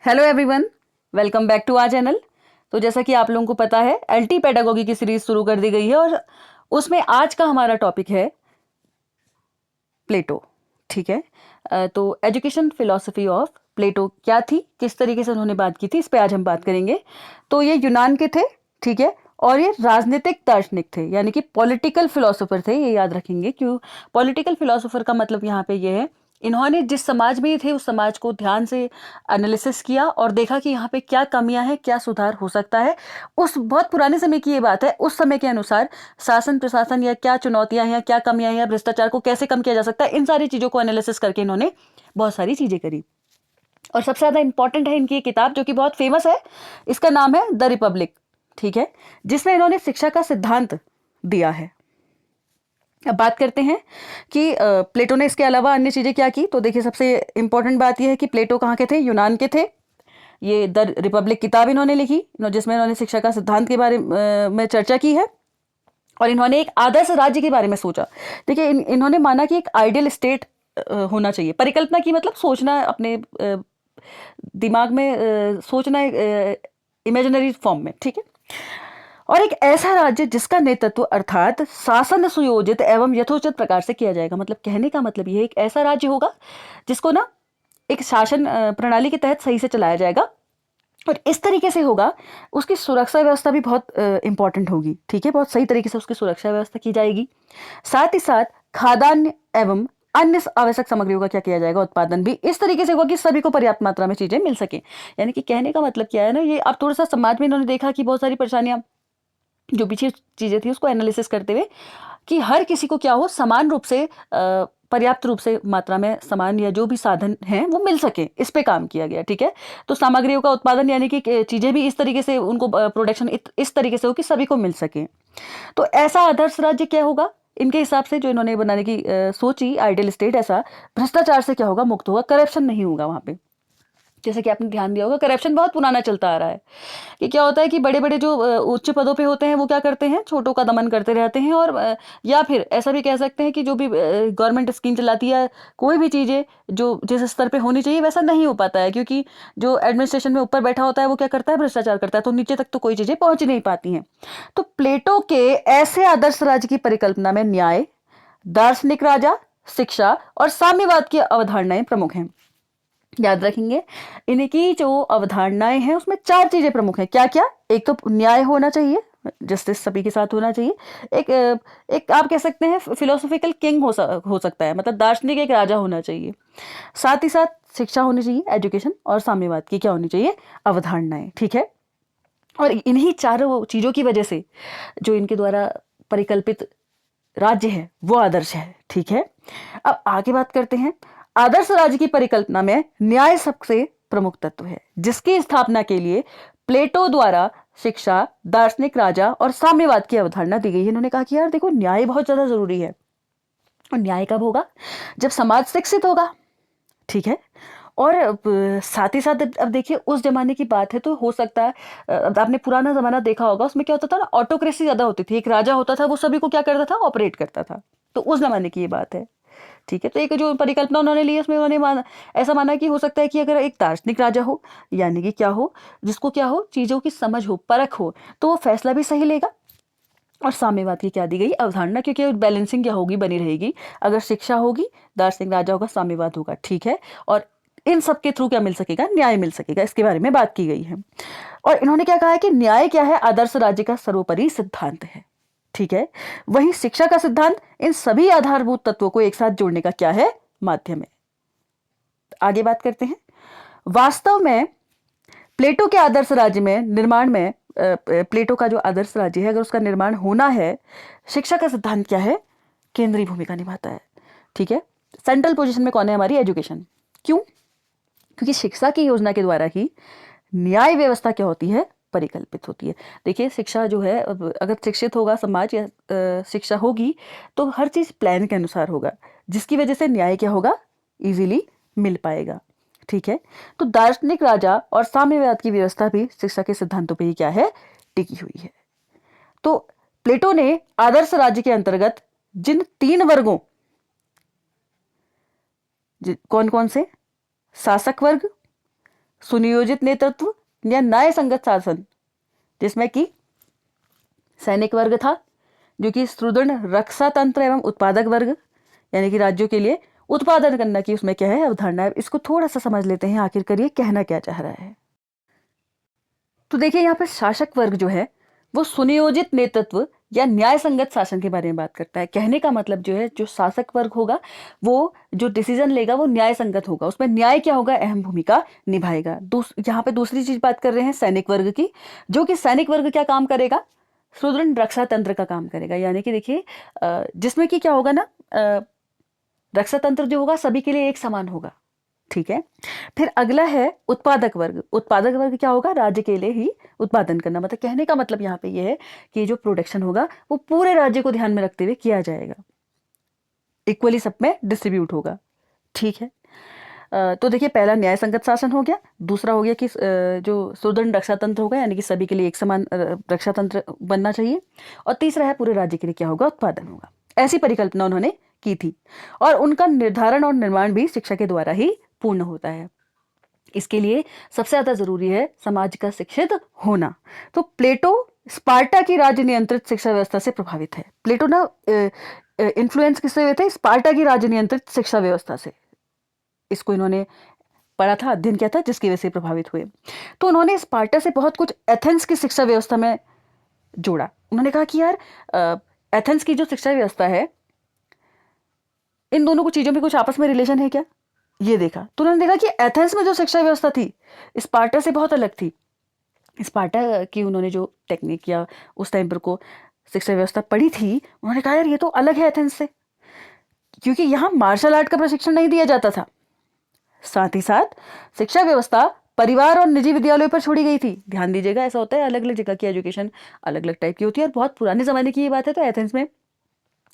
Hello everyone, welcome back to our channel. तो जैसा कि आप लोगों को पता है, एलटी पेडागोगी की सीरीज शुरू कर दी गई है और उसमें आज का हमारा टॉपिक है प्लेटो। ठीक है। तो एजुकेशन फिलॉसफी ऑफ प्लेटो क्या थी, किस तरीके से उन्होंने बात की थी, इस पे आज हम बात करेंगे। तो ये यूनान के थे, ठीक है, और ये राजनीतिक दार्शनिक थे, यानी कि पॉलिटिकल फिलोसोफर थे। ये याद रखेंगे क्यों। पॉलिटिकल फिलोसोफर का मतलब यहाँ पे ये है, इन्होंने जिस समाज में थे उस समाज को ध्यान से एनालिसिस किया और देखा कि यहाँ पे क्या कमियां हैं, क्या सुधार हो सकता है। उस बहुत पुराने समय की ये बात है, उस समय के अनुसार शासन प्रशासन या क्या चुनौतियां हैं, क्या कमियां हैं, भ्रष्टाचार को कैसे कम किया जा सकता है, इन सारी चीजों को एनालिसिस करके इन्होंने बहुत सारी चीजें करी। और सबसे ज्यादा इंपॉर्टेंट है इनकी ये किताब, जो कि बहुत फेमस है। इसका नाम है द रिपब्लिक, ठीक है, जिसमें इन्होंने शिक्षा का सिद्धांत दिया है। अब बात करते हैं कि प्लेटो ने इसके अलावा अन्य चीजें क्या की। तो देखिए, सबसे इंपॉर्टेंट बात यह है कि प्लेटो कहाँ के थे, यूनान के थे। ये द रिपब्लिक किताब इन्होंने लिखी, जिसमें इन्होंने शिक्षा का सिद्धांत के बारे में चर्चा की है। और इन्होंने एक आदर्श राज्य के बारे में सोचा। देखिए, इन्होंने माना कि एक आइडियल स्टेट होना चाहिए। परिकल्पना की मतलब सोचना, अपने दिमाग में सोचना इमेजिनरी फॉर्म में, ठीक है। और एक ऐसा राज्य जिसका नेतृत्व अर्थात शासन सुयोजित एवं यथोचित प्रकार से किया जाएगा। मतलब कहने का मतलब ये एक ऐसा राज्य होगा जिसको ना एक शासन प्रणाली के तहत सही से चलाया जाएगा, और इस तरीके से होगा। उसकी सुरक्षा व्यवस्था भी बहुत इंपॉर्टेंट होगी, ठीक है, बहुत सही तरीके से उसकी सुरक्षा व्यवस्था की जाएगी। साथ ही साथ खाद्यान्न एवं अन्य आवश्यक सामग्रियों का क्या किया जाएगा, उत्पादन भी इस तरीके से होगा कि सभी को पर्याप्त मात्रा में चीजें मिल सके। यानी कि कहने का मतलब क्या है ना, ये अब थोड़ा सा समाज में इन्होंने देखा कि बहुत सारी परेशानियां, जो पीछे चीजें थी, उसको एनालिसिस करते हुए कि हर किसी को क्या हो, समान रूप से पर्याप्त रूप से मात्रा में सामान या जो भी साधन हैं वो मिल सके, इस पे काम किया गया, ठीक है। तो सामग्रियों का उत्पादन, यानी कि चीजें भी इस तरीके से, उनको प्रोडक्शन इस तरीके से हो कि सभी को मिल सके। तो ऐसा आदर्श राज्य क्या होगा इनके हिसाब से, जो इन्होंने बनाने की सोची आइडियल स्टेट, ऐसा भ्रष्टाचार से क्या होगा, मुक्त होगा, करप्शन नहीं होगा वहां पे। जैसे कि आपने ध्यान दिया होगा, करप्शन बहुत पुराना चलता आ रहा है। कि क्या होता है कि बड़े बड़े जो उच्च पदों पे होते हैं वो क्या करते हैं, छोटों का दमन करते रहते हैं। और या फिर ऐसा भी कह सकते हैं कि जो भी गवर्नमेंट स्कीम चलाती है, कोई भी चीज़ें जो जिस स्तर पे होनी चाहिए वैसा नहीं हो पाता है, क्योंकि जो एडमिनिस्ट्रेशन में ऊपर बैठा होता है वो क्या करता है, भ्रष्टाचार करता है, तो नीचे तक तो कोई चीज़ें पहुंच नहीं पाती हैं। तो प्लेटो के ऐसे आदर्श राज्य की परिकल्पना में न्याय, दार्शनिक राजा, शिक्षा और साम्यवाद की अवधारणाएं प्रमुख हैं। याद रखेंगे, इनकी जो अवधारणाएं हैं उसमें चार चीजें प्रमुख हैं। क्या क्या? एक तो न्याय होना चाहिए, जस्टिस सभी के साथ होना चाहिए। एक आप कह सकते हैं फिलोसॉफिकल किंग हो सकता है, मतलब दार्शनिक एक राजा होना चाहिए। साथ ही साथ शिक्षा होनी चाहिए, एजुकेशन, और साम्यवाद की क्या होनी चाहिए, अवधारणाएं, ठीक है। और इन्हीं चारों चीजों की वजह से जो इनके द्वारा परिकल्पित राज्य है वो आदर्श है, ठीक है। अब आगे बात करते हैं। आदर्श राज्य की परिकल्पना में न्याय सबसे प्रमुख तत्व है, जिसकी स्थापना के लिए प्लेटो द्वारा शिक्षा, दार्शनिक राजा और साम्यवाद की अवधारणा दी गई है। इन्होंने कहा कि यार देखो, न्याय बहुत ज्यादा जरूरी है। और न्याय कब होगा? जब समाज शिक्षित होगा, ठीक है। और साथ ही साथ अब देखिए, उस जमाने की बात है तो हो सकता है, अब आपने पुराना जमाना देखा होगा, उसमें क्या होता था ना, ऑटोक्रेसी ज्यादा होती थी। एक राजा होता था, वो सभी को क्या करता था, ऑपरेट करता था। तो उस जमाने की ये बात है, ठीक है। तो एक जो परिकल्पना उन्होंने ली, उसमें उन्होंने ऐसा माना कि हो सकता है कि अगर एक दार्शनिक राजा हो, यानी कि क्या हो, जिसको क्या हो, चीजों की समझ हो, परख हो, तो वो फैसला भी सही लेगा। और साम्यवाद की क्या दी गई, अवधारणा, क्योंकि बैलेंसिंग क्या होगी, बनी रहेगी। अगर शिक्षा होगी, दार्शनिक राजा होगा, साम्यवाद होगा, ठीक है। और इन सब के थ्रू क्या मिल सकेगा, न्याय मिल सकेगा, इसके बारे में बात की गई है। और इन्होंने क्या कहा है कि न्याय क्या है, आदर्श राज्य का सर्वोपरि सिद्धांत है, ठीक है। वहीं शिक्षा का सिद्धांत इन सभी आधारभूत तत्वों को एक साथ जोड़ने का क्या है, माध्यम है। आगे बात करते हैं। वास्तव में प्लेटो के आदर्श राज्य में निर्माण में प्लेटो का जो आदर्श राज्य है, अगर उसका निर्माण होना है, शिक्षा का सिद्धांत क्या है, केंद्रीय भूमिका निभाता है, ठीक है। सेंट्रल पोजीशन में कौन है, हमारी एजुकेशन। क्यों? क्योंकि शिक्षा की योजना के द्वारा ही न्याय व्यवस्था क्या होती है, परिकल्पित होती है। देखिए, शिक्षा जो है, अगर शिक्षित होगा समाज या शिक्षा होगी, तो हर चीज प्लान के अनुसार होगा, जिसकी वजह से न्याय क्या होगा, इजीली मिल पाएगा, ठीक है। तो दार्शनिक राजा और साम्यवाद की व्यवस्था भी शिक्षा के सिद्धांतों पर ही क्या है, टिकी हुई है। तो प्लेटो ने आदर्श राज्य के अंतर्गत जिन तीन वर्गों, कौन कौन से, शासक वर्ग, सुनियोजित नेतृत्व या न्याय संगत शासन, जिसमें कि सैनिक वर्ग था जो कि सुदृढ़ रक्षा तंत्र एवं उत्पादक वर्ग, यानी कि राज्यों के लिए उत्पादन करना की उसमें क्या है अवधारणा है। इसको थोड़ा सा समझ लेते हैं आखिरकार ये कहना क्या चाह रहा है। तो देखिए यहाँ पर शासक वर्ग जो है वो सुनियोजित नेतृत्व या न्याय संगत शासन के बारे में बात करता है। कहने का मतलब जो है जो शासक वर्ग होगा वो जो डिसीजन लेगा वो न्याय संगत होगा, उसमें न्याय क्या होगा, अहम भूमिका निभाएगा। यहाँ पे दूसरी चीज बात कर रहे हैं सैनिक वर्ग की, जो कि सैनिक वर्ग क्या काम करेगा, सुदृढ़ रक्षा तंत्र का काम करेगा। यानी कि देखिए जिसमें कि क्या होगा ना, रक्षा तंत्र जो होगा सभी के लिए एक समान होगा, ठीक है। फिर अगला है उत्पादक वर्ग। उत्पादक वर्ग क्या होगा, राज्य के लिए ही उत्पादन करना। मतलब कहने का मतलब यहाँ पे ये है कि जो प्रोडक्शन होगा वो पूरे राज्य को ध्यान में रखते हुए किया जाएगा, इक्वली सब में डिस्ट्रीब्यूट होगा, ठीक है। तो देखिए पहला न्याय संगत शासन हो गया, दूसरा हो गया कि जो सुदृढ़ रक्षा तंत्र होगा, यानी कि सभी के लिए एक समान रक्षा तंत्र बनना चाहिए, और तीसरा है पूरे राज्य के लिए क्या होगा, उत्पादन होगा। ऐसी परिकल्पना उन्होंने की थी, और उनका निर्धारण और निर्माण भी शिक्षा के द्वारा ही पूर्ण होता है। इसके लिए सबसे ज्यादा जरूरी है समाज का शिक्षित होना। तो प्लेटो स्पार्टा की राज्य नियंत्रित शिक्षा व्यवस्था से प्रभावित है। प्लेटो ना इन्फ्लुएंस किससे हुए थे, स्पार्टा की राज्य नियंत्रित शिक्षा व्यवस्था से। इसको इन्होंने पढ़ा था, अध्ययन किया था, जिसकी वजह से प्रभावित हुए। तो उन्होंने स्पार्टा से बहुत कुछ एथेंस की शिक्षा व्यवस्था में जोड़ा। उन्होंने कहा कि यार एथेंस की जो शिक्षा व्यवस्था है, इन दोनों को चीजों में कुछ आपस में रिलेशन है क्या, ये देखा। तो उन्होंने देखा कि एथेंस में जो शिक्षा व्यवस्था थी स्पार्टा से बहुत अलग थी। स्पार्टा की उन्होंने जो टेक्निक या उस टाइम पर को शिक्षा व्यवस्था पढ़ी थी, उन्होंने कहा यार ये तो अलग है एथेंस से, क्योंकि यहाँ मार्शल आर्ट का प्रशिक्षण नहीं दिया जाता था। साथ ही साथ शिक्षा व्यवस्था परिवार और निजी विद्यालयों पर छोड़ी गई थी। ध्यान दीजिएगा, ऐसा होता है अलग अलग जगह की एजुकेशन अलग अलग टाइप की होती है, और बहुत पुराने जमाने की ये बात है। तो एथेंस में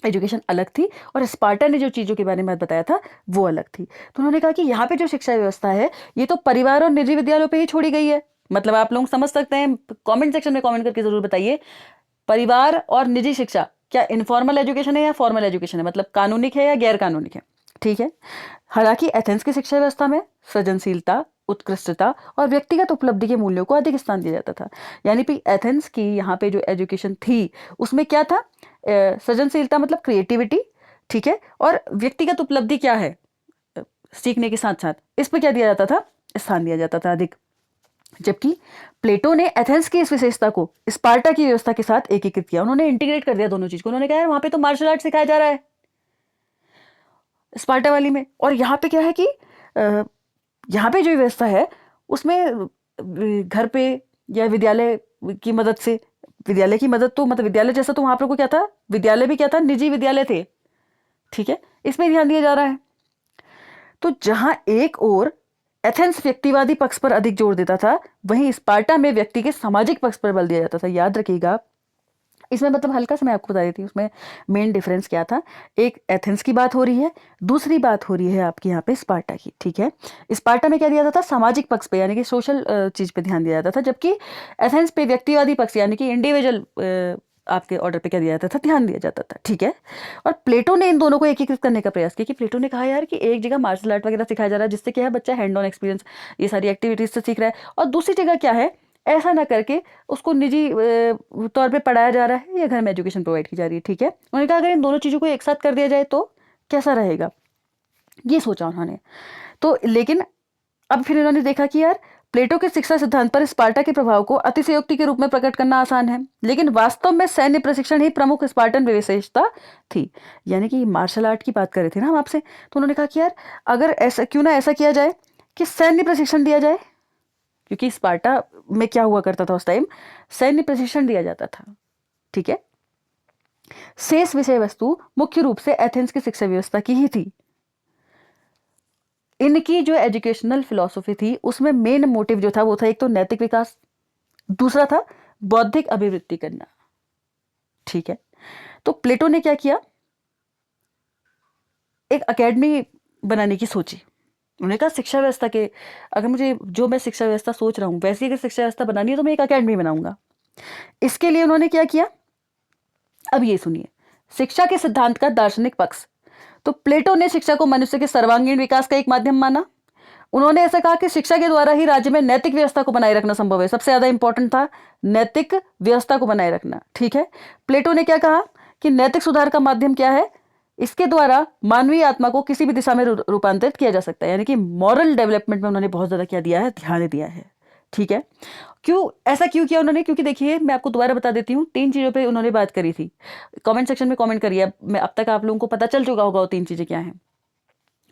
एजुकेशन अलग थी, और स्पार्टा ने जो चीज़ों के बारे में बताया था वो अलग थी। तो उन्होंने कहा कि यहाँ पे जो शिक्षा व्यवस्था है ये तो परिवार और निजी विद्यालयों पे ही छोड़ी गई है। मतलब आप लोग समझ सकते हैं, कमेंट सेक्शन में कमेंट करके जरूर बताइए, परिवार और निजी शिक्षा क्या इनफॉर्मल एजुकेशन है या फॉर्मल एजुकेशन है, मतलब कानूनिक है या गैर कानूनिक है, ठीक है। हालांकि एथेंस की शिक्षा व्यवस्था में सृजनशीलता, उत्कृष्टता और व्यक्तिगत उपलब्धि के मूल्यों को अधिक स्थान दिया जाता था। यानी कि एथेंस की यहाँ पे जो एजुकेशन थी उसमें क्या था, सृजनशीलता मतलब क्रिएटिविटी, ठीक है, और व्यक्तिगत उपलब्धि क्या है, सीखने के साथ साथ इस पर क्या दिया जाता था, स्थान दिया जाता था अधिक। जबकि प्लेटो ने एथेंस की इस विशेषता को स्पार्टा की व्यवस्था के साथ एकीकृत किया। उन्होंने इंटीग्रेट कर दिया दोनों चीज को। उन्होंने कहा वहां पे तो मार्शल आर्ट सिखाया जा रहा है स्पार्टा वाली में, और यहाँ पे क्या है कि यहाँ पे जो व्यवस्था है उसमें घर पे या विद्यालय की मदद से, विद्यालय की मदद तो मतलब विद्यालय जैसा तो वहां पर को क्या था, विद्यालय भी क्या था, निजी विद्यालय थे, ठीक है, इसमें ध्यान दिया जा रहा है। तो जहां एक और एथेंस व्यक्तिवादी पक्ष पर अधिक जोर देता था, वहीं स्पार्टा में व्यक्ति के सामाजिक पक्ष पर बल दिया जाता था। याद रखिएगा, इसमें मतलब हल्का सा मैं आपको बता देती हूँ उसमें मेन डिफरेंस क्या था। एक एथेंस की बात हो रही है, दूसरी बात हो रही है आपकी यहाँ पे स्पार्टा की, ठीक है। स्पार्टा में क्या दिया जाता था, सामाजिक पक्ष पे यानी कि सोशल चीज पे ध्यान दिया जाता था, जबकि एथेंस पे व्यक्तिवादी पक्ष यानी कि इंडिविजुअल आपके ऑर्डर पे क्या दिया जाता था, ध्यान दिया जाता था, ठीक है। और प्लेटो ने इन दोनों को एकीकृत करने का प्रयास किया, कि प्लेटो ने कहा यार कि एक जगह मार्शल आर्ट वगैरह सिखाया जा रहा है जिससे क्या है बच्चा हैंड ऑन एक्सपीरियंस ये सारी एक्टिविटीज से सीख रहा है, और दूसरी जगह क्या है ऐसा ना करके उसको निजी तौर पे पढ़ाया जा रहा है या घर में एजुकेशन प्रोवाइड की जा रही है, ठीक है। उन्होंने कहा अगर इन दोनों चीज़ों को एक साथ कर दिया जाए तो कैसा रहेगा, ये सोचा उन्होंने। तो लेकिन अब फिर इन्होंने देखा कि यार प्लेटो के शिक्षा सिद्धांत पर स्पार्टा के प्रभाव को अतिशयोक्ति के रूप में प्रकट करना आसान है, लेकिन वास्तव में सैन्य प्रशिक्षण ही प्रमुख स्पार्टन विशेषता थी। यानी कि मार्शल आर्ट की बात कर रहे थे ना हम आपसे, तो उन्होंने कहा कि यार अगर ऐसा क्यों ना ऐसा किया जाए कि सैन्य प्रशिक्षण दिया जाए, क्योंकि स्पार्टा में क्या हुआ करता था उस टाइम, सैन्य प्रशिक्षण दिया जाता था, ठीक है। शेष विषय वस्तु मुख्य रूप से एथेंस की शिक्षा व्यवस्था की ही थी। इनकी जो एजुकेशनल फिलॉसफी थी उसमें मेन मोटिव जो था वो था एक तो नैतिक विकास, दूसरा था बौद्धिक अभिवृद्धि करना, ठीक है। तो प्लेटो ने क्या किया, एक एकेडमी बनाने की सोची। उन्होंने कहा शिक्षा व्यवस्था के, अगर मुझे जो मैं शिक्षा व्यवस्था सोच रहा हूं वैसी अगर शिक्षा व्यवस्था बनानी है तो मैं एक एकेडमी बनाऊंगा। इसके लिए उन्होंने क्या किया, अब ये सुनिए, शिक्षा के सिद्धांत का दार्शनिक पक्ष। तो प्लेटो ने शिक्षा को मनुष्य के सर्वांगीण विकास का एक माध्यम माना। उन्होंने ऐसा कहा कि शिक्षा के द्वारा ही राज्य में नैतिक व्यवस्था को बनाए रखना संभव है। सबसे ज्यादा इंपॉर्टेंट था नैतिक व्यवस्था को बनाए रखना, ठीक है। प्लेटो ने क्या कहा कि नैतिक सुधार का माध्यम क्या है, इसके द्वारा मानवीय आत्मा को किसी भी दिशा में रूपांतरित किया जा सकता है। यानी कि मॉरल डेवलपमेंट में उन्होंने बहुत ज्यादा क्या दिया है, ध्यान दिया है, ठीक है। ऐसा क्यों किया उन्होंने, क्योंकि देखिए मैं आपको दोबारा बता देती हूँ, 3 चीजों पे उन्होंने बात करी थी। कमेंट सेक्शन में कमेंट करिए, मैं अब तक आप लोगों को पता चल चुका होगा वो 3 चीजें क्या हैं,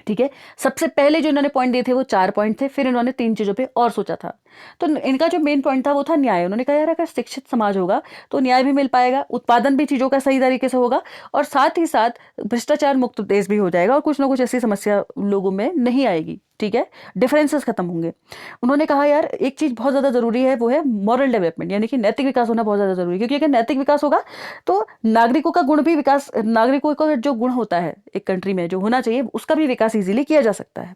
ठीक है। सबसे पहले जो इन्होंने पॉइंट दिए थे वो 4 पॉइंट थे, फिर इन्होंने 3 चीजों पे और सोचा था। तो इनका जो मेन पॉइंट था वो था न्याय। उन्होंने कहा यार अगर शिक्षित समाज होगा तो न्याय भी मिल पाएगा, उत्पादन भी चीजों का सही तरीके से होगा, और साथ ही साथ भ्रष्टाचार मुक्त देश भी हो जाएगा, और कुछ ना कुछ ऐसी समस्या लोगों में नहीं आएगी, ठीक है, डिफरेंसेस खत्म होंगे। उन्होंने कहा यार एक चीज बहुत ज्यादा जरूरी है, वो है मॉरल डेवलपमेंट, यानी कि नैतिक विकास होना बहुत ज्यादा जरूरी है। क्योंकि अगर नैतिक विकास होगा तो नागरिकों का गुण भी विकास, नागरिकों का जो गुण होता है एक कंट्री में जो होना चाहिए उसका भी विकास इजीली किया जा सकता है।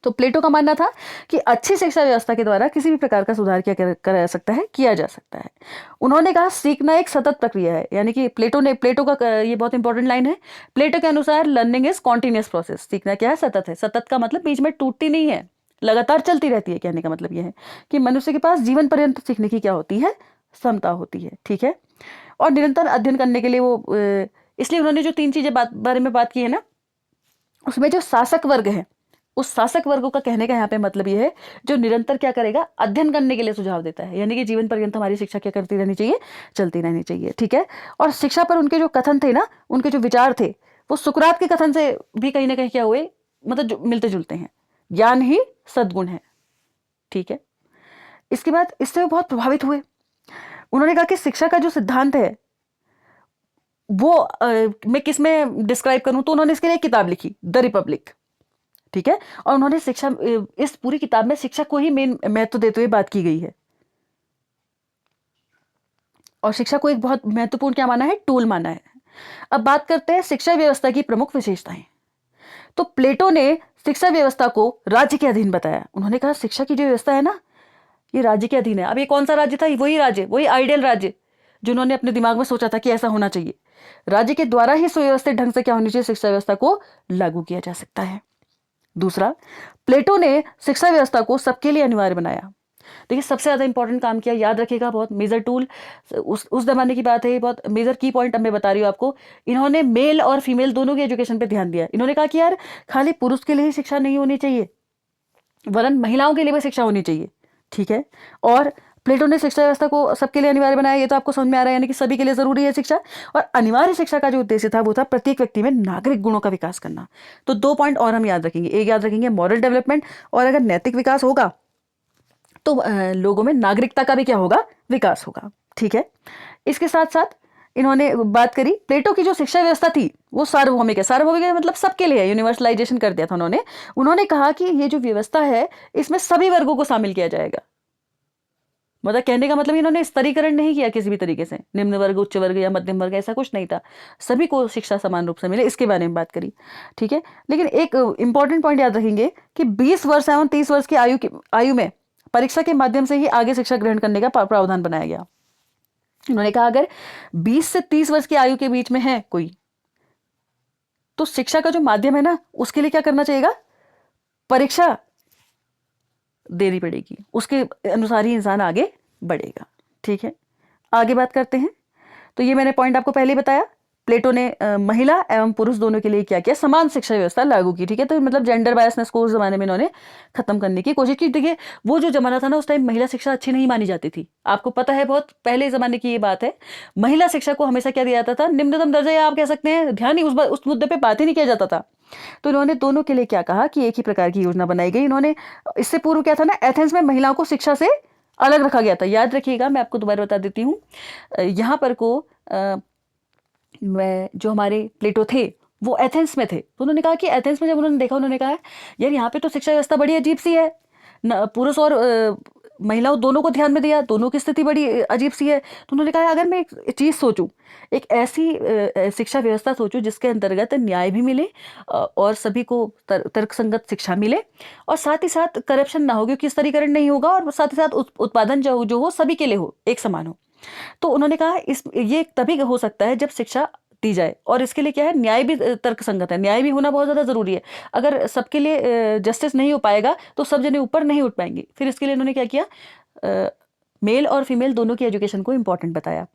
तो प्लेटो का मानना था कि अच्छी शिक्षा व्यवस्था के द्वारा किसी भी प्रकार का सुधार किया जा सकता है, किया जा सकता है। उन्होंने कहा सीखना एक सतत प्रक्रिया है, यानी कि प्लेटो का ये बहुत इंपॉर्टेंट लाइन है। प्लेटो के अनुसार लर्निंग इज कॉन्टिन्यूअस प्रोसेस। सीखना क्या है, सतत है। सतत का मतलब बीच में टूटती नहीं है, लगातार चलती रहती है। कहने का मतलब यह है कि मनुष्य के पास जीवन पर्यंत सीखने की क्या होती है, क्षमता होती है, ठीक है। और निरंतर अध्ययन करने के लिए वो इसलिए उन्होंने जो 3 चीजें बारे में बात की है ना, उसमें जो शासक वर्ग है, उस शासक वर्गों का कहने का यहाँ पे मतलब ये है जो निरंतर क्या करेगा, अध्ययन करने के लिए सुझाव देता है। यानी कि जीवन पर्यंत हमारी शिक्षा क्या करती रहनी चाहिए, चलती रहनी चाहिए, ठीक है। और शिक्षा पर उनके जो कथन थे ना, उनके जो विचार थे, वो सुकरात के कथन से भी कहीं ना कहीं क्या हुए, मतलब मिलते जुलते हैं। ज्ञान ही सद्गुण है, ठीक है। इसके बाद इससे वो बहुत प्रभावित हुए। उन्होंने कहा कि शिक्षा का जो सिद्धांत है वो मैं किस में डिस्क्राइब करूं, तो उन्होंने इसके लिए एक किताब लिखी, द रिपब्लिक, ठीक है। और उन्होंने शिक्षा, इस पूरी किताब में शिक्षा को ही मेन महत्व देते हुए बात की गई है, और शिक्षा को एक बहुत महत्वपूर्ण क्या माना है, टूल माना है। अब बात करते हैं शिक्षा व्यवस्था की प्रमुख विशेषताएं। तो प्लेटो ने शिक्षा व्यवस्था को राज्य के अधीन बताया। उन्होंने कहा शिक्षा की जो व्यवस्था है ना, ये राज्य के अधीन है। अब ये कौन सा राज्य था, वही राज्य, वही आइडियल राज्य जो उन्होंने अपने दिमाग में सोचा था कि ऐसा होना चाहिए। राज्य के द्वारा ही सुव्यवस्थित ढंग से क्या होनी चाहिए, शिक्षा व्यवस्था को लागू किया जा सकता है। दूसरा, प्लेटो ने शिक्षा व्यवस्था को सबके लिए अनिवार्य बनाया। देखिए सबसे ज्यादा इंपॉर्टेंट काम किया, याद रखिएगा, बहुत मेजर टूल, उस जमाने की बात है, बहुत मेजर की पॉइंट अब मैं बता रही हूँ आपको। इन्होंने मेल और फीमेल दोनों की एजुकेशन पे ध्यान दिया। इन्होंने कहा कि यार खाली पुरुष के लिए ही शिक्षा नहीं होनी चाहिए, वरन महिलाओं के लिए भी शिक्षा होनी चाहिए, ठीक है। और प्लेटो ने शिक्षा व्यवस्था को सबके लिए अनिवार्य बनाया, ये तो आपको समझ में आ रहा है, यानी कि सभी के लिए जरूरी है शिक्षा। और अनिवार्य शिक्षा का जो उद्देश्य था वो था प्रत्येक व्यक्ति में नागरिक गुणों का विकास करना। तो 2 पॉइंट और हम याद रखेंगे, एक याद रखेंगे मॉरल डेवलपमेंट, और अगर नैतिक विकास होगा तो लोगों में नागरिकता का भी क्या होगा, विकास होगा, ठीक है। इसके साथ साथ इन्होंने बात करी, प्लेटो की जो शिक्षा व्यवस्था थी वो सार्वभौमिक है। सार्वभौमिक है मतलब सबके लिए है, यूनिवर्सलाइजेशन कर दिया था उन्होंने। उन्होंने कहा कि ये जो व्यवस्था है इसमें सभी वर्गों को शामिल किया जाएगा। मतलब कहने का मतलब इन्होंने स्तरीकरण नहीं किया किसी भी तरीके से, निम्न वर्ग, उच्च वर्ग या मध्यम वर्ग, ऐसा कुछ नहीं था। सभी को शिक्षा समान रूप से मिले, इसके बारे में बात करी, ठीक है। लेकिन एक इंपॉर्टेंट पॉइंट याद रखेंगे कि 20 वर्ष एवं 30 वर्ष की आयु में परीक्षा के माध्यम से ही आगे शिक्षा ग्रहण करने का प्रावधान बनाया गया। उन्होंने कहा अगर 20 से 30 वर्ष की आयु के बीच में है कोई, तो शिक्षा का जो माध्यम है ना, उसके लिए क्या करना चाहिएगा, परीक्षा देनी पड़ेगी, उसके अनुसार ही इंसान आगे बढ़ेगा, ठीक है। आगे बात करते हैं। तो ये मैंने पॉइंट आपको पहले ही बताया, प्लेटो ने महिला एवं पुरुष दोनों के लिए क्या किया, समान शिक्षा व्यवस्था लागू की, ठीक है। तो मतलब जेंडर बायसनेस को उस जमाने में इन्होंने खत्म करने की कोशिश की। देखिए वो जो जमाना था ना, उस टाइम महिला शिक्षा अच्छी नहीं मानी जाती थी, आपको पता है, बहुत पहले जमाने की ये बात है। महिला शिक्षा को हमेशा क्या दिया जाता था, निम्नतम दर्जा, या आप कह सकते हैं ध्यान ही उस मुद्दे पर बात ही नहीं किया जाता था। तो इन्होंने दोनों के लिए क्या कहा कि एक ही प्रकार की योजना बनाई गई। इन्होंने, इससे पूर्व क्या था ना, एथेंस में महिलाओं को शिक्षा से अलग रखा गया था। याद रखिएगा, मैं आपको दोबारा बता देती हूँ, यहाँ पर को जो हमारे प्लेटो थे वो एथेंस में थे। तो उन्होंने कहा कि एथेंस में जब उन्होंने देखा, उन्होंने कहा यार यहाँ पे तो शिक्षा व्यवस्था बड़ी अजीब सी है, पुरुष और महिलाओं दोनों को ध्यान में दिया, दोनों की स्थिति बड़ी अजीब सी है। तो उन्होंने कहा अगर मैं एक चीज सोचूं, एक ऐसी शिक्षा व्यवस्था सोचूं जिसके अंतर्गत न्याय भी मिले और सभी को तर्कसंगत शिक्षा मिले, और साथ ही साथ करप्शन ना हो, क्योंकि स्तरीकरण नहीं होगा, और साथ ही साथ उत्पादन जो हो सभी के लिए हो, एक समान हो। तो उन्होंने कहा ये तभी हो सकता है जब शिक्षा दी जाए, और इसके लिए क्या है, न्याय भी तर्क संगत है, न्याय भी होना बहुत ज़्यादा ज़रूरी है। अगर सबके लिए जस्टिस नहीं हो पाएगा तो सब जने ऊपर नहीं उठ पाएंगे। फिर इसके लिए इन्होंने क्या किया, मेल और फीमेल दोनों की एजुकेशन को इंपॉर्टेंट बताया।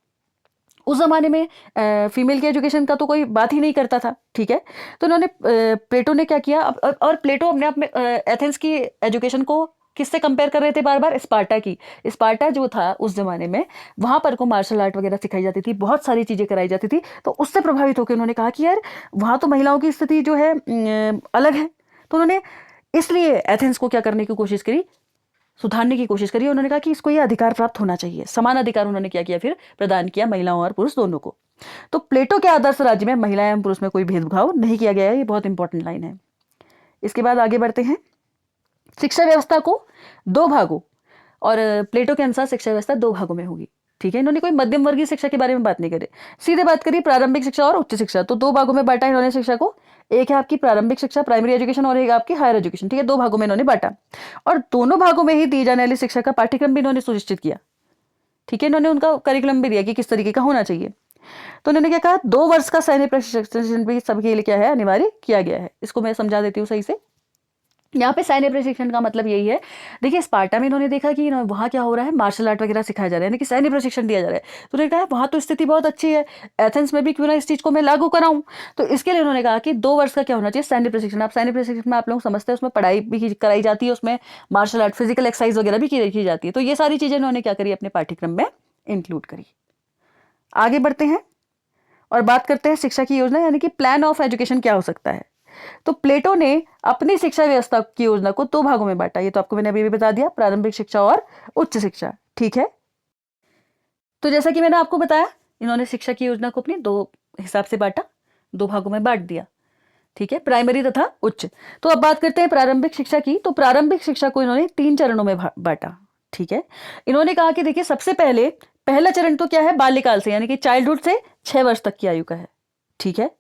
उस जमाने में फीमेल की एजुकेशन का तो कोई बात ही नहीं करता था, ठीक है। तो इन्होंने प्लेटो ने क्या किया, और प्लेटो अपने आप में एथेंस की एजुकेशन को किससे कंपेयर कर रहे थे बार बार, स्पार्टा की। स्पार्टा जो था उस जमाने में, वहां पर को मार्शल आर्ट वगैरह सिखाई जाती थी, बहुत सारी चीजें कराई जाती थी। तो उससे प्रभावित होकर उन्होंने कहा कि यार वहां तो महिलाओं की स्थिति जो है अलग है। तो उन्होंने इसलिए एथेंस को क्या करने की कोशिश करी, सुधारने की कोशिश करी। उन्होंने कहा कि इसको ये अधिकार प्राप्त होना चाहिए, समान अधिकार उन्होंने क्या किया, फिर प्रदान किया महिलाओं और पुरुष दोनों को। तो प्लेटो के आदर्श राज्य में महिला एवं पुरुष में कोई भेदभाव नहीं किया गया है, ये बहुत इंपॉर्टेंट लाइन है। इसके बाद आगे बढ़ते हैं, शिक्षा व्यवस्था को दो भागों, और प्लेटो के अनुसार शिक्षा व्यवस्था दो भागों में होगी, ठीक है। इन्होंने कोई मध्यम वर्गीय शिक्षा के बारे में बात नहीं करी, सीधे बात करी प्रारंभिक शिक्षा और उच्च शिक्षा। तो दो भागों में बांटा इन्होंने शिक्षा को, एक है आपकी प्रारंभिक शिक्षा प्राइमरी एजुकेशन, और एक आपकी हायर एजुकेशन, ठीक है। दो भागों में इन्होंने बांटा, और दोनों भागों में ही दी जाने वाली शिक्षा का पाठ्यक्रम भी इन्होंने सुनिश्चित किया, ठीक है। इन्होंने उनका करिकुलम भी दिया कि किस तरीके का होना चाहिए। तो उन्होंने क्या कहा, 2 वर्ष का सैन्य प्रशिक्षण भी सबके लिए क्या है, अनिवार्य किया गया है। इसको मैं समझा देती हूँ सही से। यहाँ पे सैन्य प्रशिक्षण का मतलब यही है, देखिए स्पार्टा में इन्होंने देखा कि वहाँ क्या हो रहा है, मार्शल आर्ट वगैरह सिखाया जा रहा है, यानी कि सैन्य प्रशिक्षण दिया जा रहा है। तो उन्होंने कहा वहाँ तो स्थिति बहुत अच्छी है, एथेंस में भी क्यों ना इस चीज़ को मैं लागू कराऊं। तो इसके लिए उन्होंने कहा कि 2 वर्ष का क्या होना चाहिए, सैन्य प्रशिक्षण। आप सैन्य प्रशिक्षण में आप लोग समझते हैं, उसमें पढ़ाई भी कराई जाती है, उसमें मार्शल आर्ट फिजिकल एक्सरसाइज वगैरह भी की जाती है। तो ये सारी चीज़ें इन्होंने क्या करी, अपने पाठ्यक्रम में इंक्लूड करी। आगे बढ़ते हैं और बात करते हैं शिक्षा की योजना, यानी कि प्लान ऑफ एजुकेशन क्या हो सकता है। तो प्लेटो ने अपनी शिक्षा व्यवस्था की योजना को 2 भागों में बांटा, ये तो आपको मैंने अभी भी बता दिया, प्रारंभिक शिक्षा और उच्च शिक्षा, ठीक है। तो जैसा कि मैंने आपको बताया, इन्होंने शिक्षा की योजना को अपनी 2 हिसाब से बांटा, 2 भागों में बांट दिया, ठीक है, प्राइमरी तथा उच्च। तो अब बात करते हैं प्रारंभिक शिक्षा की। तो प्रारंभिक शिक्षा को इन्होंने 3 चरणों में बांटा, ठीक है। इन्होंने कहा कि देखिए सबसे पहला चरण तो क्या है, बाल्यकाल से, यानी कि चाइल्डहुड से 6 वर्ष तक की आयु का है, ठीक है।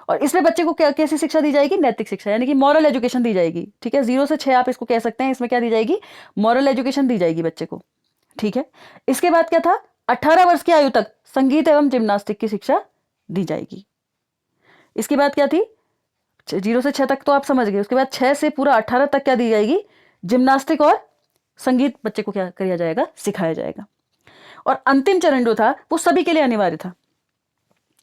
और इसमें बच्चे को क्या कैसी शिक्षा दी जाएगी, नैतिक शिक्षा, यानी कि मॉरल एजुकेशन दी जाएगी, ठीक है। 0 से 6 आप इसको कह सकते हैं, इसमें क्या दी जाएगी, मॉरल एजुकेशन दी जाएगी बच्चे को, ठीक है। इसके बाद क्या था, 18 वर्ष की आयु तक संगीत एवं जिम्नास्टिक की शिक्षा दी जाएगी। इसके बाद क्या थी, 0 से 6 तक तो आप समझ गए। उसके बाद 6 से पूरा 18 तक क्या दी जाएगी, जिम्नास्टिक और संगीत बच्चे को क्या किया जाएगा, सिखाया जाएगा। और अंतिम चरण जो था वो सभी के लिए अनिवार्य था,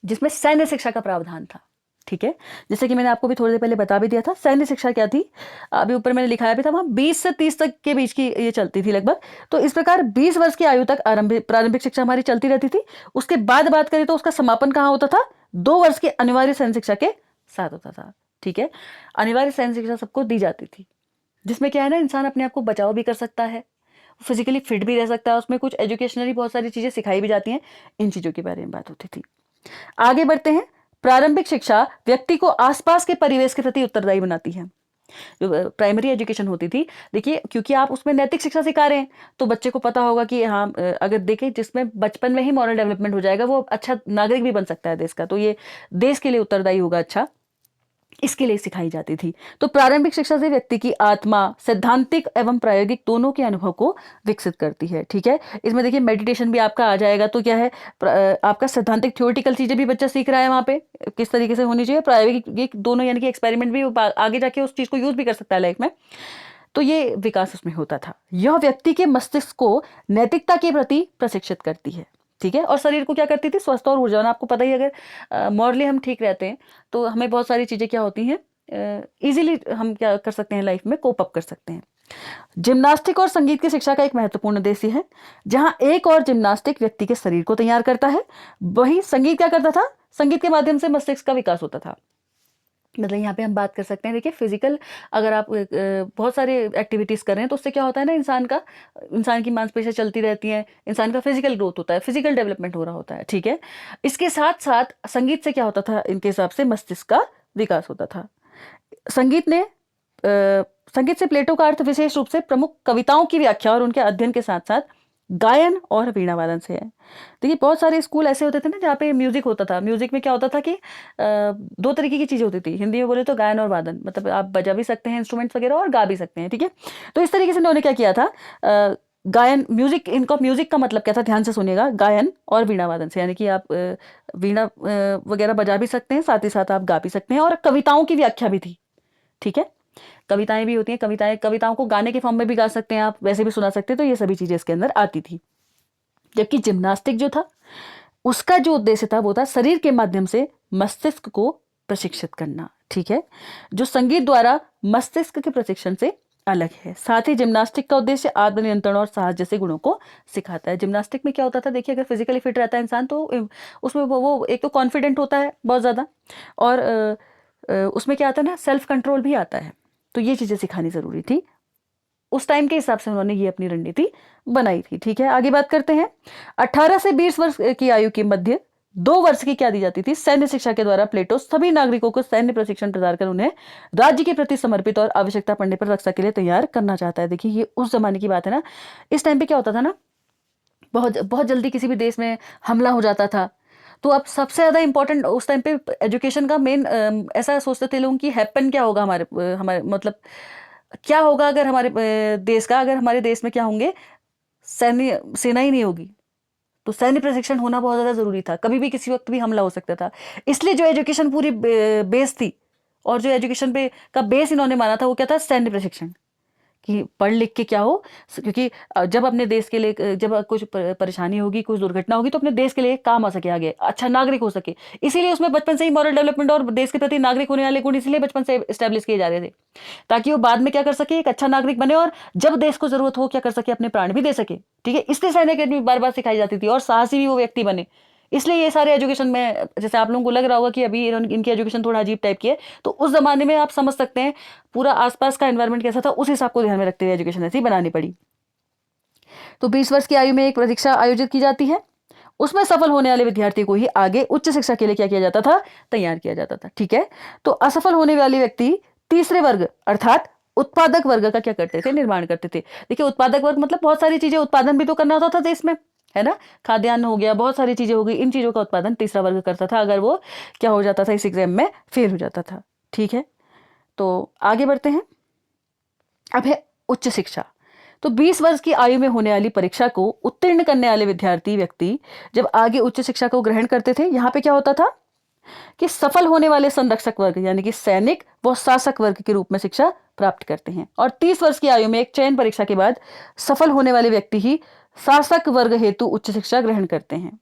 जिसमें सैन्य शिक्षा का प्रावधान था, ठीक है। जैसे कि मैंने आपको भी थोड़ी देर पहले बता भी दिया था, सैन्य शिक्षा क्या थी, अभी ऊपर मैंने लिखाया भी था, वहां 20 से 30 तक के बीच की ये चलती थी लगभग। तो इस प्रकार 20 वर्ष की आयु तक प्रारंभिक शिक्षा हमारी चलती रहती थी। उसके बाद बात करें तो उसका समापन कहाँ होता था, 2 वर्ष की अनिवार्य सैन्य शिक्षा के साथ होता था, ठीक है। अनिवार्य सैन्य शिक्षा सबको दी जाती थी, जिसमें क्या है ना, इंसान अपने आप को बचाव भी कर सकता है, फिजिकली फिट भी रह सकता है, उसमें कुछ एजुकेशनली बहुत सारी चीजें सिखाई भी जाती हैं, इन चीजों के बारे में बात होती थी। आगे बढ़ते हैं, प्रारंभिक शिक्षा व्यक्ति को आसपास के परिवेश के प्रति उत्तरदायी बनाती है। जो प्राइमरी एजुकेशन होती थी, देखिए क्योंकि आप उसमें नैतिक शिक्षा सिखा रहे हैं, तो बच्चे को पता होगा कि हाँ, अगर देखें जिसमें बचपन में ही मॉरल डेवलपमेंट हो जाएगा, वो अच्छा नागरिक भी बन सकता है देश का, तो ये देश के लिए उत्तरदायी होगा, अच्छा, इसके लिए सिखाई जाती थी। तो प्रारंभिक शिक्षा से व्यक्ति की आत्मा सैद्धांतिक एवं प्रायोगिक दोनों के अनुभव को विकसित करती है, ठीक है। इसमें देखिए मेडिटेशन भी आपका आ जाएगा, तो क्या है, आपका सैद्धांतिक थ्योरेटिकल चीजें भी बच्चा सीख रहा है, वहां पे किस तरीके से होनी चाहिए, प्रायोगिक दोनों, यानी कि एक्सपेरिमेंट भी आगे जाके उस चीज को यूज भी कर सकता है लाइफ में। तो ये विकास उसमें होता था। यह व्यक्ति के मस्तिष्क को नैतिकता के प्रति प्रशिक्षित करती है, ठीक है। और शरीर को क्या करती थी, स्वस्थ और ऊर्जावान। आपको पता ही, अगर मॉरली हम ठीक रहते हैं तो हमें बहुत सारी चीजें क्या होती हैं, इजीली हम क्या कर सकते हैं, लाइफ में कोप अप कर सकते हैं। जिम्नास्टिक और संगीत की शिक्षा का एक महत्वपूर्ण उद्देश्य है, जहां एक और जिम्नास्टिक व्यक्ति के शरीर को तैयार करता है, वही संगीत क्या करता था, संगीत के माध्यम से मस्तिष्क का विकास होता था। मतलब यहाँ पे हम बात कर सकते हैं, देखिए फिजिकल, अगर आप बहुत सारे एक्टिविटीज कर रहे हैं तो उससे क्या होता है ना, इंसान की मांसपेशियां चलती रहती हैं, इंसान का फिजिकल ग्रोथ होता है, फिजिकल डेवलपमेंट हो रहा होता है, ठीक है। इसके साथ साथ संगीत से क्या होता था, इनके हिसाब से मस्तिष्क का विकास होता था। संगीत से प्लेटो का अर्थ विशेष रूप से प्रमुख कविताओं की व्याख्या और उनके अध्ययन के साथ साथ गायन और वीणा वादन से है। देखिए बहुत सारे स्कूल ऐसे होते थे ना जहाँ पे म्यूजिक होता था। म्यूजिक में क्या होता था कि 2 तरीके की चीजें होती थी, हिंदी में बोले तो गायन और वादन, मतलब आप बजा भी सकते हैं इंस्ट्रूमेंट्स वगैरह और गा भी सकते हैं, ठीक है। तो इस तरीके से उन्होंने क्या किया था, गायन, म्यूजिक, इनका म्यूजिक का मतलब क्या था, ध्यान से सुनिएगा, गायन और वीणा वादन से, यानी कि आप वीणा वगैरह बजा भी सकते हैं, साथ ही साथ आप गा भी सकते हैं, और कविताओं की व्याख्या भी थी। ठीक है, कविताएं भी होती हैं, कविताओं को गाने के फॉर्म में भी गा सकते हैं आप, वैसे भी सुना सकते हैं, तो ये सभी चीजें इसके अंदर आती थी। जबकि जिम्नास्टिक जो था, उसका जो उद्देश्य था वो था शरीर के माध्यम से मस्तिष्क को प्रशिक्षित करना। ठीक है, जो संगीत द्वारा मस्तिष्क के प्रशिक्षण से अलग है। साथ ही जिम्नास्टिक का उद्देश्य आत्मनियंत्रण और साहस जैसे गुणों को सिखाता है। जिम्नास्टिक में क्या होता था, देखिए, अगर फिजिकली फिट रहता है इंसान तो उसमें वो एक तो कॉन्फिडेंट होता है बहुत ज़्यादा, और उसमें क्या आता है ना, सेल्फ कंट्रोल भी आता है। तो ये चीज़ें सिखानी ज़रूरी थी, उस टाइम के हिसाब से उन्होंने ये अपनी रणनीति बनाई थी। ठीक है, आगे बात करते हैं। 18 से 20 वर्ष की आयु के मध्य 2 वर्ष की क्या दी जाती थी, सैन्य शिक्षा के द्वारा प्लेटो सभी नागरिकों को सैन्य प्रशिक्षण प्रदान कर उन्हें राज्य के प्रति समर्पित और आवश्यकता पड़ने पर रक्षा के लिए तैयार करना चाहता है। देखिए, ये उस जमाने की बात है ना, इस टाइम पे क्या होता था ना, बहुत बहुत जल्दी किसी भी देश में हमला हो जाता था, तो अब सबसे ज्यादा इंपॉर्टेंट उस टाइम पे एजुकेशन का मेन, ऐसा सोचते थे लोग कि हैपन क्या होगा, हमारे हमारे मतलब क्या होगा अगर हमारे देश का, अगर हमारे देश में क्या होंगे, सैन्य सेना ही नहीं होगी, तो सैन्य प्रशिक्षण होना बहुत ज्यादा जरूरी था, कभी भी किसी वक्त भी हमला हो सकता था। इसलिए जो एजुकेशन पूरी बेस थी, और जो एजुकेशन पे का बेस इन्होंने माना था वो क्या था, सैन्य प्रशिक्षण, कि पढ़ लिख के क्या हो, क्योंकि जब अपने देश के लिए जब कुछ परेशानी होगी, कुछ दुर्घटना होगी, तो अपने देश के लिए काम आ सके, आगे अच्छा नागरिक हो सके। इसीलिए उसमें बचपन से ही मॉरल डेवलपमेंट और देश के प्रति नागरिक होने वाले गुण इसलिए बचपन से स्टैब्लिश किए जा रहे थे, ताकि वो बाद में क्या कर सके, एक अच्छा नागरिक बने, और जब देश को जरूरत हो क्या कर सके, अपने प्राण भी दे सके। ठीक है, इसलिए सैन्य अकेडमी बार बार सिखाई जाती थी, और साहसी भी वो व्यक्ति बने। इसलिए ये सारे एजुकेशन में, जैसे आप लोगों को लग रहा होगा कि अभी इनकी एजुकेशन थोड़ा अजीब टाइप की है, तो उस जमाने में आप समझ सकते हैं पूरा आसपास का एनवायरनमेंट कैसा था, उस हिसाब को ध्यान में रखते हुए एजुकेशन ऐसी बनानी पड़ी। तो 20 वर्ष की आयु में एक परीक्षा आयोजित की जाती है, उसमें सफल होने वाले विद्यार्थी को ही आगे उच्च शिक्षा के लिए क्या किया जाता था, तैयार किया जाता था। ठीक है, तो असफल होने वाले व्यक्ति तीसरे वर्ग अर्थात उत्पादक वर्ग का क्या करते थे, निर्माण करते थे। देखिए, उत्पादक वर्ग मतलब बहुत सारी चीजें उत्पादन भी तो करना होता था देश में, है ना, खाद्यान्न हो गया, बहुत सारी चीजें हो गई, इन चीजों का उत्पादन तीसरा वर्ग करता था, अगर वो क्या हो जाता था, इस एग्जाम में फेल हो जाता था। ठीक है, तो आगे बढ़ते हैं। अब है उच्च शिक्षा। तो 20 वर्ष की आयु में होने वाली परीक्षा को उत्तीर्ण करने वाले विद्यार्थी व्यक्ति जब आगे उच्च शिक्षा को ग्रहण करते थे, यहां पे क्या होता था कि सफल होने वाले संरक्षक वर्ग यानी कि सैनिक व शासक वर्ग के रूप में शिक्षा प्राप्त करते हैं, और 30 वर्ष की आयु में एक चयन परीक्षा के बाद सफल होने वाले व्यक्ति ही शासक वर्ग हेतु उच्च शिक्षा ग्रहण करते हैं,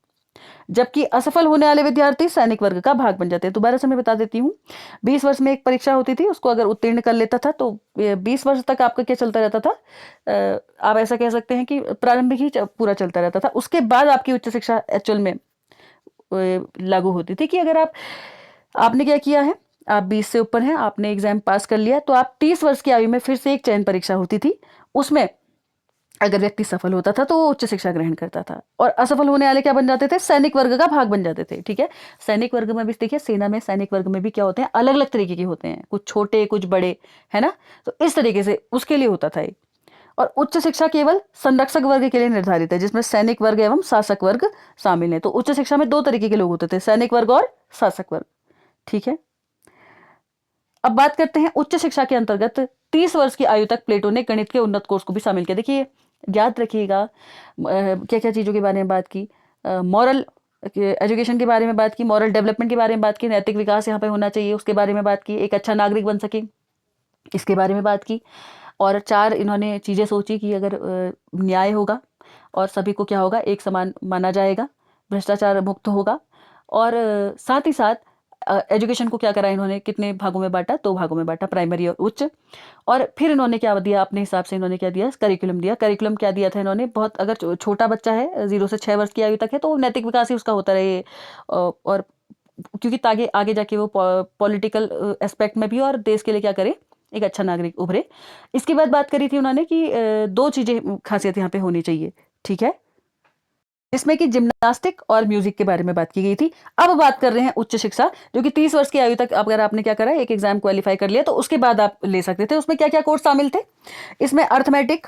जबकि असफल होने वाले विद्यार्थी सैनिक वर्ग का भाग बन जाते हैं। दोबारा से मैं बता देती हूँ, 20 वर्ष में एक परीक्षा होती थी, उसको अगर उत्तीर्ण कर लेता था तो 20 वर्ष तक आपका क्या चलता रहता था, आप ऐसा कह सकते हैं कि प्रारंभिक ही पूरा चलता रहता था। उसके बाद आपकी उच्च शिक्षा एक्चुअल में लागू होती थी, कि अगर आपने क्या किया है, आप 20 से ऊपर हैं, आपने एग्जाम पास कर लिया, तो आप 30 वर्ष की आयु में फिर से एक चयन परीक्षा होती थी, उसमें अगर व्यक्ति सफल होता था तो वो उच्च शिक्षा ग्रहण करता था, और असफल होने वाले क्या बन जाते थे, सैनिक वर्ग का भाग बन जाते थे। ठीक है, सैनिक वर्ग में भी देखिए, सेना में सैनिक वर्ग में भी क्या होते हैं, अलग अलग तरीके के होते हैं, कुछ छोटे कुछ बड़े, है ना, तो इस तरीके से उसके लिए होता था। और उच्च शिक्षा केवल संरक्षक वर्ग के लिए निर्धारित है, जिसमें सैनिक वर्ग एवं शासक वर्ग शामिल है। तो उच्च शिक्षा में 2 तरीके के लोग होते थे, सैनिक वर्ग और शासक वर्ग। ठीक है, अब बात करते हैं उच्च शिक्षा के अंतर्गत 30 वर्ष की आयु तक प्लेटो ने गणित के उन्नत कोर्स को भी शामिल किया। देखिए, याद रखिएगा क्या क्या चीज़ों के बारे में बात की, मॉरल एजुकेशन के बारे में बात की, मॉरल डेवलपमेंट के बारे में बात की, नैतिक विकास यहाँ पे होना चाहिए उसके बारे में बात की, एक अच्छा नागरिक बन सके इसके बारे में बात की, और 4 इन्होंने चीज़ें सोची कि अगर न्याय होगा और सभी को क्या होगा, एक समान माना जाएगा, भ्रष्टाचार मुक्त होगा, और साथ ही साथ एजुकेशन को क्या करा इन्होंने, कितने भागों में बांटा, 2 भागों में बांटा, प्राइमरी और उच्च। और फिर इन्होंने क्या दिया, अपने हिसाब से इन्होंने क्या दिया, करिकुलम दिया। करिकुलम क्या दिया था इन्होंने, बहुत अगर छोटा बच्चा है 0 से 6 वर्ष की आयु तक है तो नैतिक विकास ही उसका होता रहे, और क्योंकि ताकि आगे जाके वो पॉलिटिकल एस्पेक्ट में भी और देश के लिए क्या करे, एक अच्छा नागरिक उभरे। इसके बाद बात करी थी उन्होंने कि 2 चीज़ें खासियत यहाँ पे होनी चाहिए। ठीक है, इसमें कि जिम्नास्टिक और म्यूजिक के बारे में बात की गई थी। अब बात कर रहे हैं उच्च शिक्षा, जो कि 30 वर्ष की आयु तक अगर आपने क्या करा, एक एग्जाम क्वालिफाई कर लिया तो उसके बाद आप ले सकते थे। उसमें क्या क्या कोर्स शामिल थे, इसमें अर्थमेटिक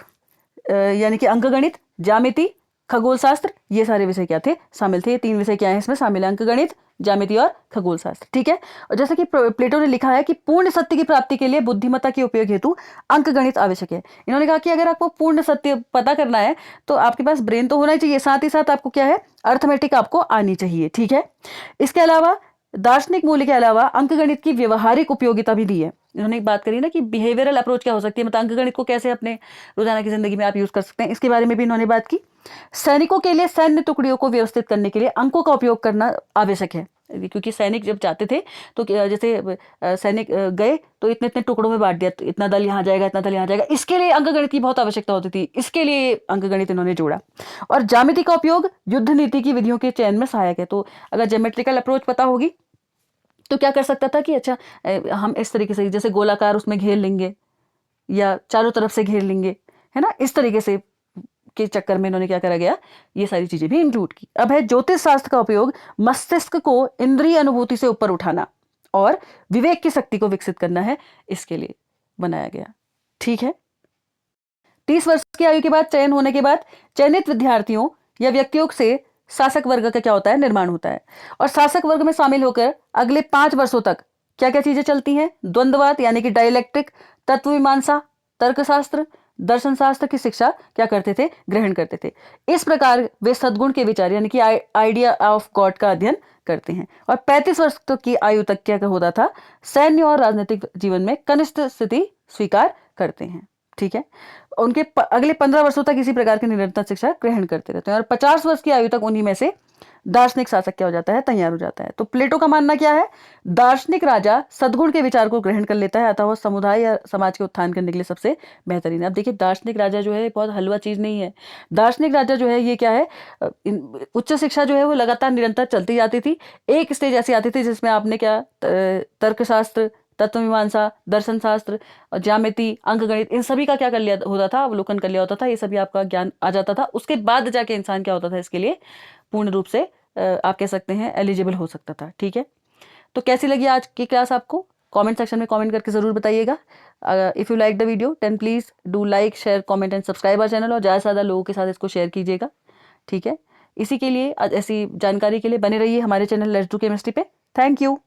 यानी कि अंकगणित, ज्यामिति, खगोल शास्त्र, ये सारे विषय क्या थे, शामिल थे। ये 3 विषय क्या है इसमें शामिल है, अंकगणित, ज्यामिति और खगोल शास्त्र। ठीक है, और जैसे कि प्लेटो ने लिखा है कि पूर्ण सत्य की प्राप्ति के लिए बुद्धिमत्ता के उपयोग हेतु अंकगणित आवश्यक है। इन्होंने कहा कि अगर आपको पूर्ण सत्य पता करना है तो आपके पास ब्रेन तो होना ही चाहिए, साथ ही साथ आपको क्या है, अर्थमेटिक आपको आनी चाहिए। ठीक है, इसके अलावा दार्शनिक मूल्य के अलावा अंकगणित की व्यवहारिक उपयोगिता भी दी है। इन्होंने एक बात करी ना कि बिहेवियरल अप्रोच क्या हो सकती है, मतलब अंकगणित को कैसे अपने रोजाना की जिंदगी में आप यूज कर सकते हैं, इसके बारे में भी इन्होंने बात की। सैनिकों के लिए सैन्य टुकड़ियों को व्यवस्थित करने के लिए अंकों का उपयोग करना आवश्यक है, क्योंकि सैनिक जब जाते थे तो जैसे सैनिक गए तो इतने इतने टुकड़ों में बांट दिया, तो इतना दल यहाँ जाएगा, इतना दल यहाँ जाएगा, इसके लिए अंकगणित की बहुत आवश्यकता होती थी, इसके लिए अंकगणित इन्होंने जोड़ा। और ज्यामिति का उपयोग युद्ध नीति की विधियों के चयन में सहायक है। तो अगर ज्योमेट्रिकल अप्रोच पता होगी तो क्या कर सकता था कि अच्छा हम इस तरीके से जैसे गोलाकार उसमें घेर लेंगे या चारों तरफ से घेर लेंगे, है ना, इस तरीके से के चक्कर में इन्होंने क्या करा गया, ये सारी चीजें भी इंक्लूड की। अब है ज्योतिष शास्त्र का उपयोग मस्तिष्क को इंद्रिय अनुभूति से ऊपर उठाना और विवेक की शक्ति को विकसित करना है, इसके लिए बनाया गया। ठीक है, 30 वर्ष की आयु के बाद चयन होने के बाद चयनित विद्यार्थियों या व्यक्तियों से शासक वर्ग का क्या होता है, निर्माण होता है। और शासक वर्ग में शामिल होकर अगले 5 वर्षों तक क्या क्या चीजें चलती हैं, द्वंद्ववाद यानी कि डायलेक्ट्रिक, तत्वमीमांसा, तर्कशास्त्र, दर्शन शास्त्र की शिक्षा क्या करते थे, ग्रहण करते थे। इस प्रकार वे सद्गुण के विचार यानी कि आइडिया ऑफ गॉड का अध्ययन करते हैं। और 35 वर्ष तक की आयु तक क्या होता था, सैन्य और राजनीतिक जीवन में कनिष्ठ स्थिति स्वीकार करते हैं। ठीक है, उनके अगले 15 वर्षों तक इसी प्रकार की निरंतर शिक्षा ग्रहण करते रहते हैं। और 50 वर्ष की आयु तक उन्हीं में से दार्शनिक शासक क्या हो जाता है, तैयार हो जाता है। तो प्लेटो का मानना क्या है, दार्शनिक राजा सद्गुण के विचार को ग्रहण कर लेता है, अतः वह समुदाय या समाज के उत्थान करने के लिए सबसे बेहतरीन है। अब देखिए, दार्शनिक राजा जो है बहुत हलवा चीज नहीं है। दार्शनिक राजा जो है ये क्या है, उच्च शिक्षा जो है वो लगातार निरंतर चलती जाती थी। एक स्टेज ऐसी आती थी जिसमें आपने क्या तर्कशास्त्र, तत्वमीमांसा, दर्शन शास्त्र, ज्यामिति, अंकगणित, इन सभी का क्या कर लिया होता था, अवलोकन कर लिया होता था, ये सभी आपका ज्ञान आ जाता था। उसके बाद जाके इंसान क्या होता था, इसके लिए पूर्ण रूप से आप कह सकते हैं एलिजिबल हो सकता था। ठीक है, तो कैसी लगी आज की क्लास आपको, कमेंट सेक्शन में कमेंट करके जरूर बताइएगा। If you like the video then please do like, share, comment and subscribe our channel, और ज़्यादा से ज़्यादा लोगों के साथ इसको शेयर कीजिएगा। ठीक है, इसी के लिए ऐसी जानकारी के लिए बने रहिए हमारे चैनल लेट्स डू केमिस्ट्री पे। Thank you.